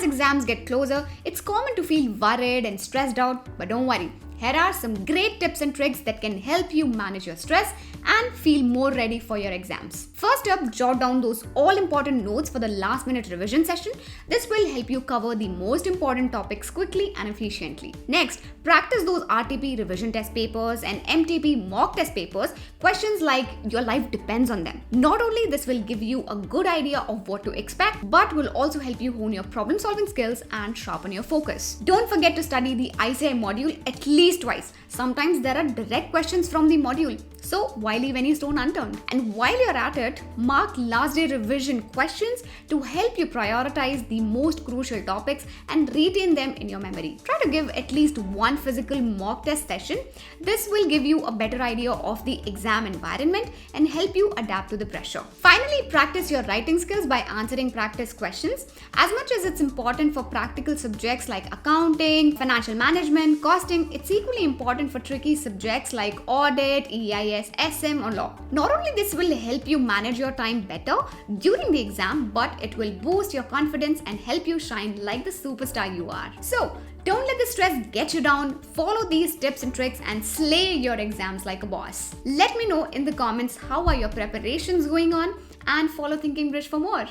As exams get closer, it's common to feel worried and stressed out, but don't worry. Here are some great tips and tricks that can help you manage your stress and feel more ready for your exams. First up, jot down those all-important notes for the last-minute revision session. This will help you cover the most important topics quickly and efficiently. Next, practice those RTP revision test papers and MTP mock test papers, questions like your life depends on them. Not only this will give you a good idea of what to expect, but will also help you hone your problem-solving skills and sharpen your focus. Don't forget to study the ICI module at least twice. Sometimes there are direct questions from the module, so why leave any stone unturned? And while you're at it, mark last day revision questions to help you prioritize the most crucial topics and retain them in your memory. Try to give at least one physical mock test session. This will give you a better idea of the exam environment and help you adapt to the pressure. Finally, practice your writing skills by answering practice questions. As much as it's important for practical subjects like accounting, financial management, costing, it's equally important for tricky subjects like audit, EIS, SM or law. Not only this will help you manage your time better during the exam, but it will boost your confidence and help you shine like the superstar you are. So, don't let the stress get you down. Follow these tips and tricks and slay your exams like a boss. Let me know in the comments how are your preparations going on, and follow Thinking Bridge for more.